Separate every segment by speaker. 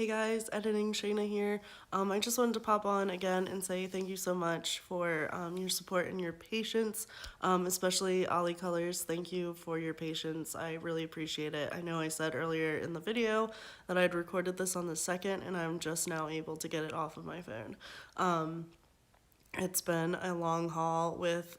Speaker 1: Hey guys, editing Shayna here. I just wanted to pop on again and say thank you so much for your support and your patience, especially Olicolors. Thank you for your patience. I really appreciate it. I know I said earlier in the video that I'd recorded this on the 2nd, and I'm just now able to get it off of my phone. It's been a long haul with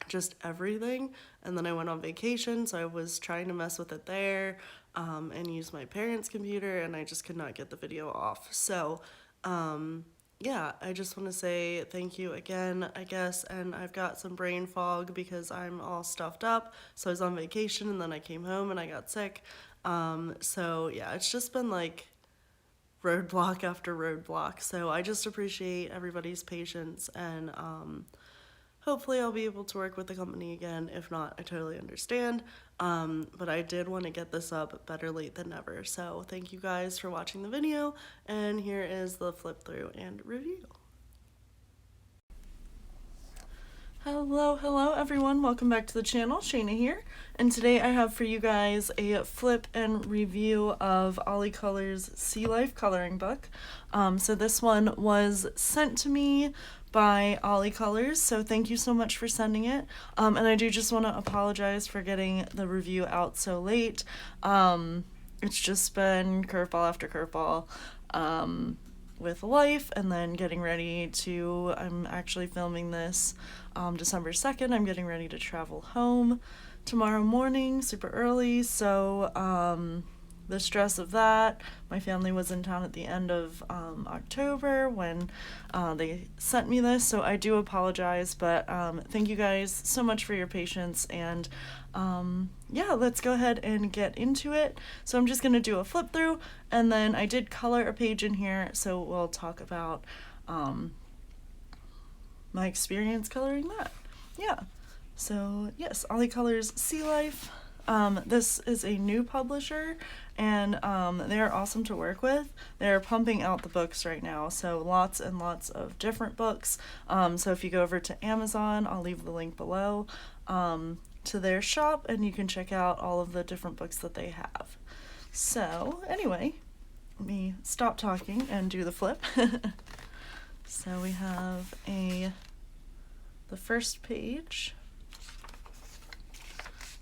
Speaker 1: just everything, and then I went on vacation, so I was trying to mess with it there, and use my parents' computer, and I just could not get the video off. So yeah, I just want to say thank you again, I guess. And I've got some brain fog because I'm all stuffed up, so I was on vacation and then I came home and I got sick. So yeah, it's just been like roadblock after roadblock. So I just appreciate everybody's patience, and hopefully I'll be able to work with the company again. If not, I totally understand. But I did want to get this up, better late than never. So thank you guys for watching the video, and here is the flip through and review. Hello everyone, welcome back to the channel. Shayna here, and today I have for you guys a flip and review of Olicolors Sea Life coloring book. So this one was sent to me by Olicolors, so thank you so much for sending it. And I do just want to apologize for getting the review out so late. It's just been curveball after curveball. With life, and then getting ready to, I'm actually filming this December 2nd. I'm getting ready to travel home tomorrow morning super early, so the stress of that. My family was in town at the end of October when they sent me this, so I do apologize, but thank you guys so much for your patience, and yeah, let's go ahead and get into it. So I'm just going to do a flip through, and then I did color a page in here, so we'll talk about my experience coloring that. Yeah, so yes, Olicolors Sea Life. This is a new publisher, and they're awesome to work with. They're pumping out the books right now, so lots and lots of different books. So if you go over to Amazon, I'll leave the link below to their shop, and you can check out all of the different books that they have. So anyway, let me stop talking and do the flip. So we have the first page,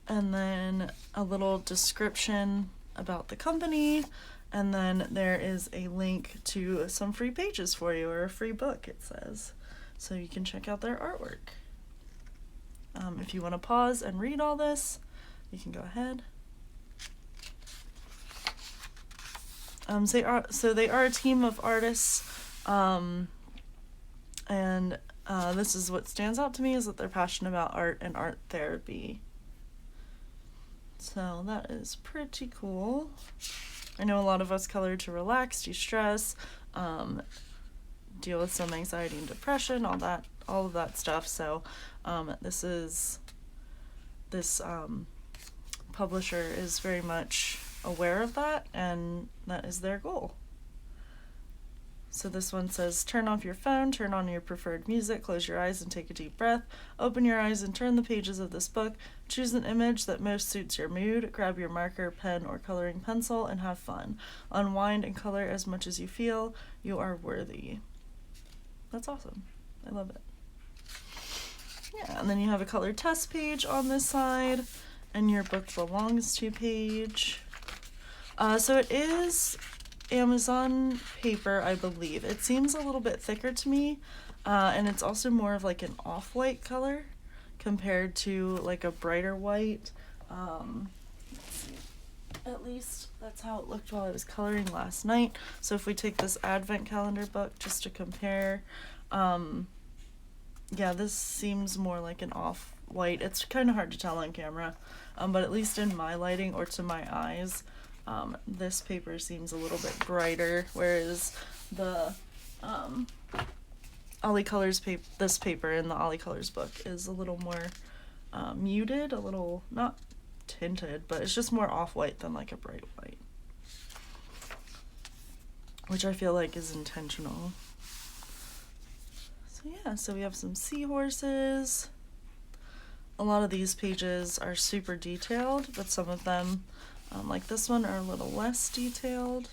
Speaker 1: and then a little description about the company, and then there is a link to some free pages for you, or a free book, it says, so you can check out their artwork. If you want to pause and read all this, you can go ahead. So they are a team of artists, and this is what stands out to me, is that they're passionate about art and art therapy. So that is pretty cool. I know a lot of us color to relax, de-stress, deal with some anxiety and depression, all of that stuff. So this publisher is very much aware of that, and that is their goal. So this one says, turn off your phone, turn on your preferred music, close your eyes and take a deep breath, open your eyes and turn the pages of this book, choose an image that most suits your mood, grab your marker, pen, or coloring pencil, and have fun. Unwind and color as much as you feel. You are worthy. That's awesome. I love it. Yeah, and then you have a color test page on this side, and your book belongs to page. So it is Amazon paper, I believe. It seems a little bit thicker to me, and it's also more of like an off-white color compared to like a brighter white. Let's see. At least that's how it looked while I was coloring last night. So if we take this advent calendar book just to compare, yeah, this seems more like an off-white. It's kind of hard to tell on camera, but at least in my lighting or to my eyes, this paper seems a little bit brighter, whereas the Olicolors this paper in the Olicolors book is a little more muted, a little, not tinted, but it's just more off-white than like a bright white, which I feel like is intentional. So yeah, so we have some seahorses. A lot of these pages are super detailed, but some of them, like this one, are a little less detailed.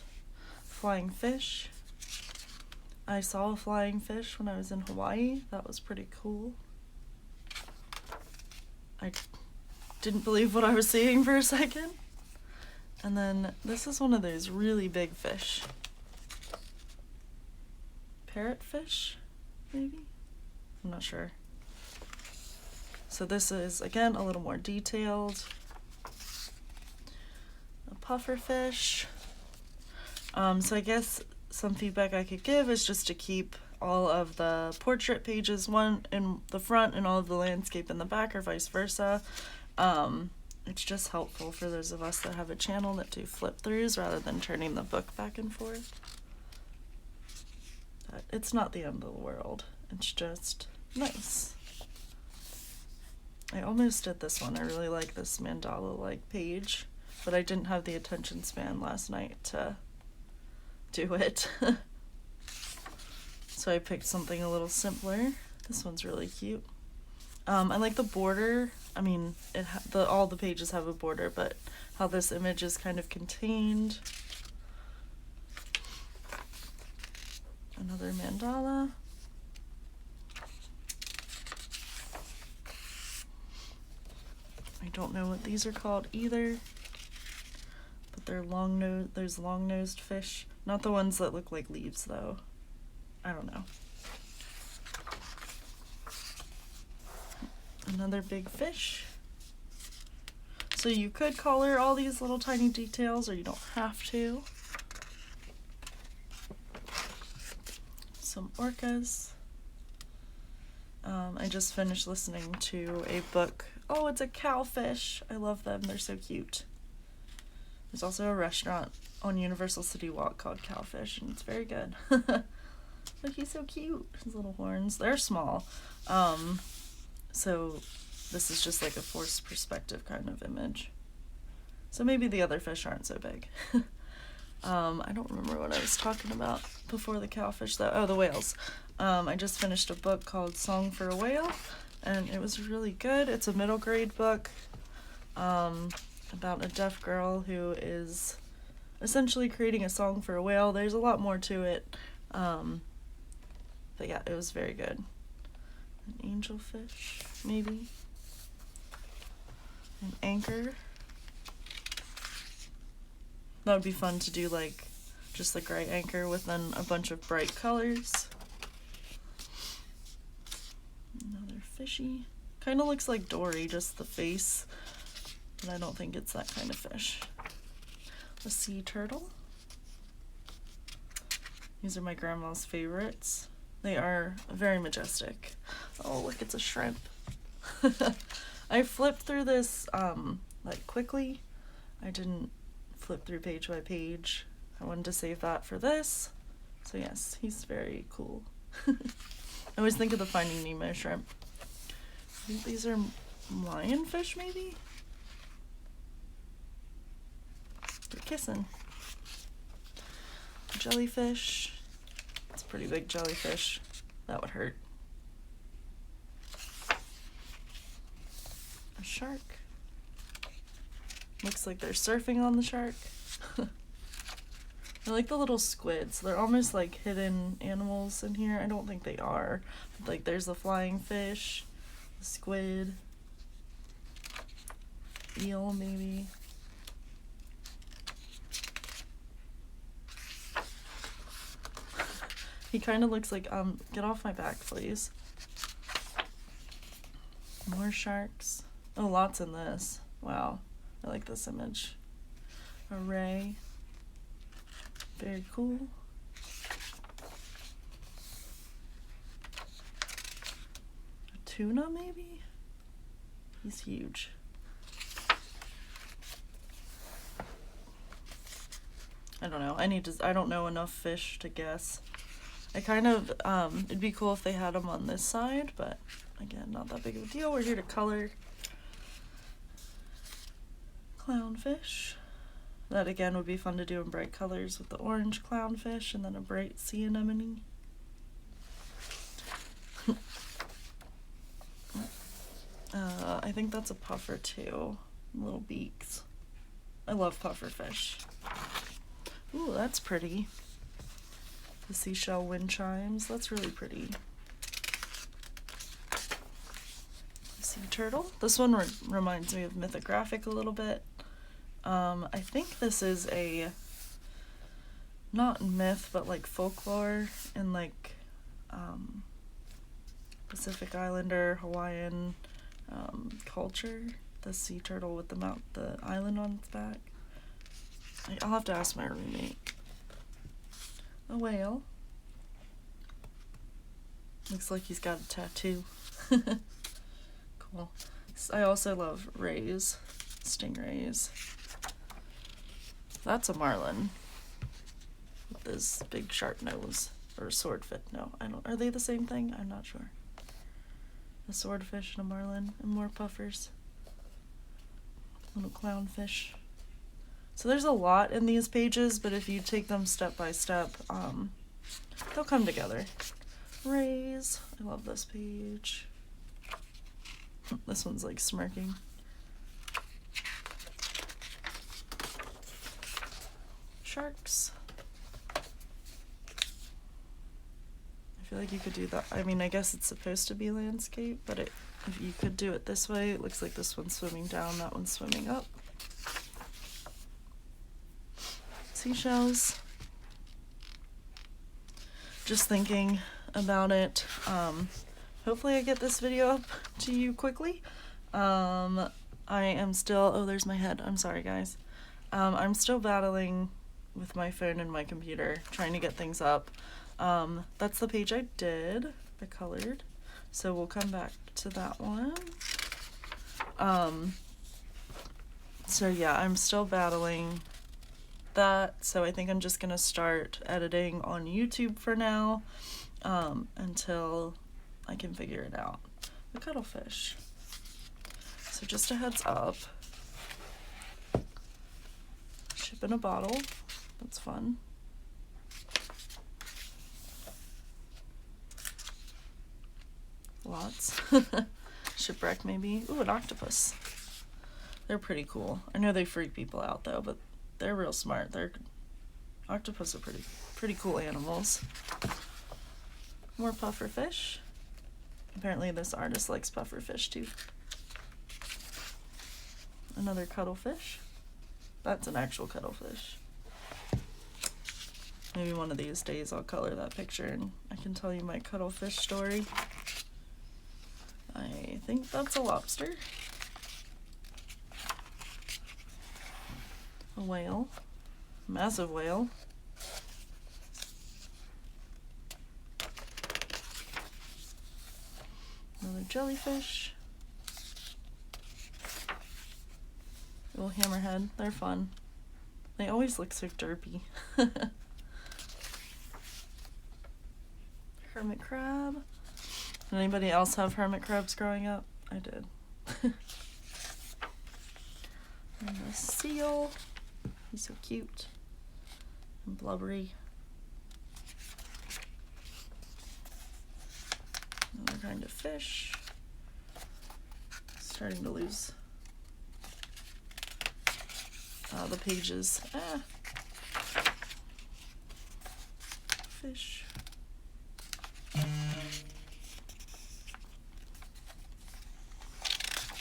Speaker 1: flying fish. I saw a flying fish when I was in Hawaii. That was pretty cool. I didn't believe what I was seeing for a second. And then this is one of those really big fish. Parrotfish, maybe? I'm not sure. So this is, again, a little more detailed. A pufferfish. So I guess some feedback I could give is just to keep all of the portrait pages, one in the front and all of the landscape in the back, or vice versa. It's just helpful for those of us that have a channel that do flip throughs rather than turning the book back and forth. But it's not the end of the world. It's just nice. I almost did this one. I really like this mandala-like page, but I didn't have the attention span last night to do it. So I picked something a little simpler. This one's really cute. I like the border. I mean, all the pages have a border, but how this image is kind of contained. Another mandala. I don't know what these are called either, but they're there's long-nosed fish. Not the ones that look like leaves, though. I don't know. Another big fish. So you could color all these little tiny details, or you don't have to. Some orcas. I just finished listening to a book. Oh, it's a cowfish. I love them. They're so cute. There's also a restaurant on Universal City Walk called Cowfish, and it's very good. But he's so cute. His little horns. They're small. So this is just like a forced perspective kind of image. So maybe the other fish aren't so big. I don't remember what I was talking about before the cowfish though. Oh, the whales. I just finished a book called Song for a Whale, and it was really good. It's a middle grade book about a deaf girl who is essentially creating a song for a whale. There's a lot more to it, but yeah, it was very good. An angelfish, maybe. An anchor. That would be fun to do, like, just the gray anchor with then a bunch of bright colors. Another fishy. Kind of looks like Dory, just the face, but I don't think it's that kind of fish. A sea turtle. These are my grandma's favorites. They are very majestic. Oh, look, it's a shrimp. I flipped through this, like, quickly. I didn't flip through page by page. I wanted to save that for this. So yes, he's very cool. I always think of the Finding Nemo shrimp. I think these are lionfish, maybe? They're kissing. Jellyfish. It's a pretty big jellyfish. That would hurt. A shark. Looks like they're surfing on the shark. I like the little squids. They're almost like hidden animals in here. I don't think they are. Like there's the flying fish, the squid, eel maybe. He kind of looks like, get off my back, please. More sharks. Oh, lots in this. Wow. I like this image. A ray. Very cool. A tuna, maybe? He's huge. I don't know. I don't know enough fish to guess. I kind of, it'd be cool if they had them on this side, but again, not that big of a deal. We're here to color. Clownfish. That again would be fun to do in bright colors with the orange clownfish and then a bright sea anemone. I think that's a puffer too. Little beaks. I love puffer fish. Ooh, that's pretty. The seashell wind chimes. That's really pretty. Sea turtle. This one reminds me of Mythographic a little bit. I think this is a, not myth, but like folklore in like Pacific Islander, Hawaiian culture. The sea turtle with the island on its back. I'll have to ask my roommate. A whale. Looks like he's got a tattoo. Cool. I also love rays, stingrays. That's a marlin with this big sharp nose, or swordfish. No, I don't. Are they the same thing? I'm not sure. A swordfish and a marlin, and more puffers. Little clownfish. So there's a lot in these pages, but if you take them step by step, they'll come together. Rays. I love this page. This one's like smirking. Sharks. I feel like you could do that. I mean, I guess it's supposed to be landscape, but if you could do it this way, it looks like this one's swimming down, that one's swimming up. Seashells. Just thinking about it. Hopefully I get this video up to you quickly. I am still, oh, there's my head. I'm sorry, guys. I'm still battling with my phone and my computer, trying to get things up. That's the page I did, I colored. So we'll come back to that one. So yeah, I'm still battling that, so I think I'm just gonna start editing on YouTube for now, until I can figure it out. The cuttlefish. So just a heads up. Ship in a bottle. That's fun. Lots. Shipwreck maybe. Ooh, an octopus. They're pretty cool. I know they freak people out though, but they're real smart. Octopus are pretty cool animals. More pufferfish. Apparently this artist likes pufferfish too. Another cuttlefish. That's an actual cuttlefish. Maybe one of these days I'll color that picture and I can tell you my cuttlefish story. I think that's a lobster. A whale. Massive whale. Another jellyfish. Little hammerhead. They're fun. They always look so derpy. Hermit crab. Did anybody else have hermit crabs growing up? I did. And the seal. He's so cute and blubbery. Another kind of fish. Starting to lose the pages. Fish.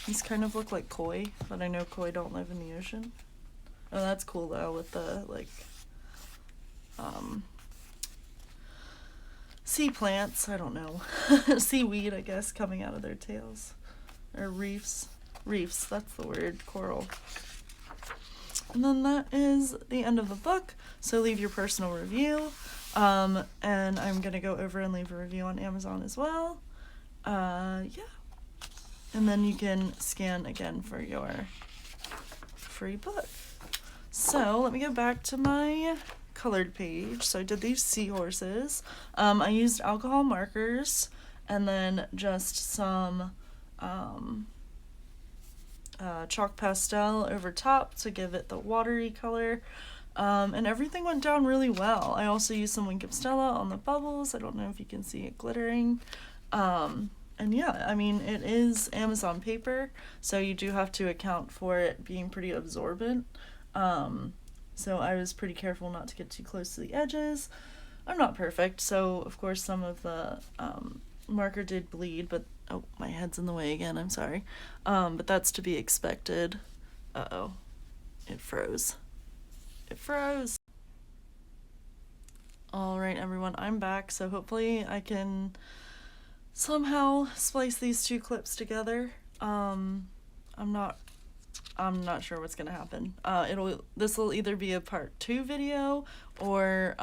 Speaker 1: These kind of look like koi, but I know koi don't live in the ocean. Oh, that's cool though, with the like sea plants, I don't know, seaweed, I guess, coming out of their tails. Or reefs, that's the word, coral. And then that is the end of the book, so leave your personal review, and I'm gonna go over and leave a review on Amazon as well. Yeah, and then you can scan again for your free book. So let me go back to my colored page. So I did these seahorses. I used alcohol markers and then just some chalk pastel over top to give it the watery color. And everything went down really well. I also used some Wink of Stella on the bubbles. I don't know if you can see it glittering. And yeah, I mean, it is Amazon paper, so you do have to account for it being pretty absorbent. So I was pretty careful not to get too close to the edges. I'm not perfect, so of course some of the marker did bleed, but oh, my head's in the way again, I'm sorry. But that's to be expected. Uh-oh, it froze. It froze. All right, everyone, I'm back, so hopefully I can somehow splice these two clips together. I'm not sure what's gonna happen. This will either be a part 2 video or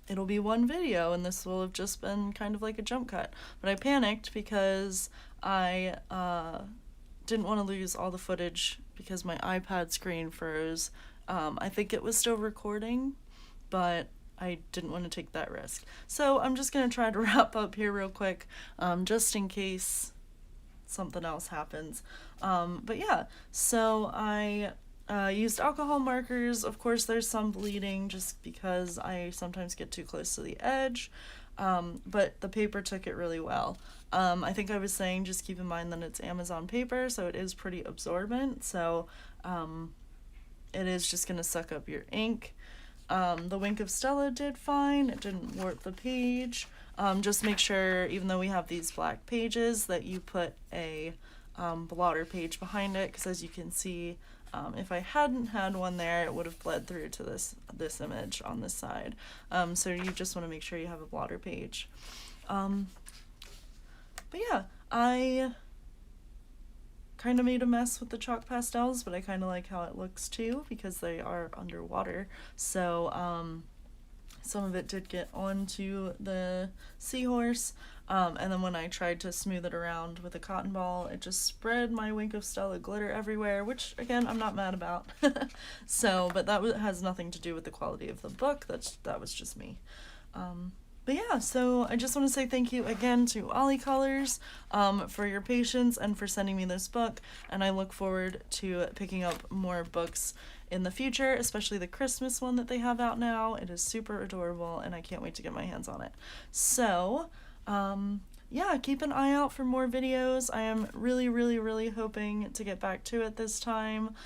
Speaker 1: it'll be one video, and this will have just been kind of like a jump cut. But I panicked because I didn't want to lose all the footage because my iPad screen froze. I think it was still recording, but I didn't want to take that risk. So I'm just going to try to wrap up here real quick, just in case something else happens. But yeah, so I used alcohol markers. Of course, there's some bleeding just because I sometimes get too close to the edge, but the paper took it really well. I think I was saying just keep in mind that it's Amazon paper, so it is pretty absorbent, so it is just going to suck up your ink. The Wink of Stella did fine. It didn't warp the page. Just make sure, even though we have these black pages, that you put a blotter page behind it, because as you can see, if I hadn't had one there, it would have bled through to this image on this side. So you just want to make sure you have a blotter page. But yeah, I kind of made a mess with the chalk pastels, but I kind of like how it looks too because they are underwater. So some of it did get onto the seahorse, and then when I tried to smooth it around with a cotton ball, it just spread my Wink of Stella glitter everywhere, which again, I'm not mad about. So, but that has nothing to do with the quality of the book. That was just me. But yeah, so I just want to say thank you again to Olicolors for your patience and for sending me this book, and I look forward to picking up more books in the future, especially the Christmas one that they have out now. It is super adorable, and I can't wait to get my hands on it. So, yeah, keep an eye out for more videos. I am really, really, really hoping to get back to it this time.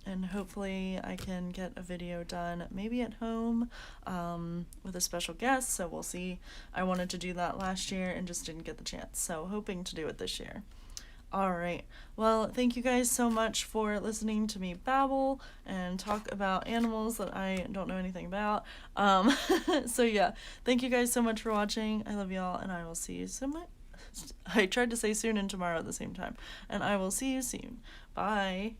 Speaker 1: And hopefully I can get a video done maybe at home with a special guest, so we'll see. I wanted to do that last year and just didn't get the chance, so hoping to do it this year. Alright, well, thank you guys so much for listening to me babble and talk about animals that I don't know anything about. So yeah, thank you guys so much for watching. I love y'all, and I will see you soon. I tried to say soon and tomorrow at the same time, and I will see you soon. Bye.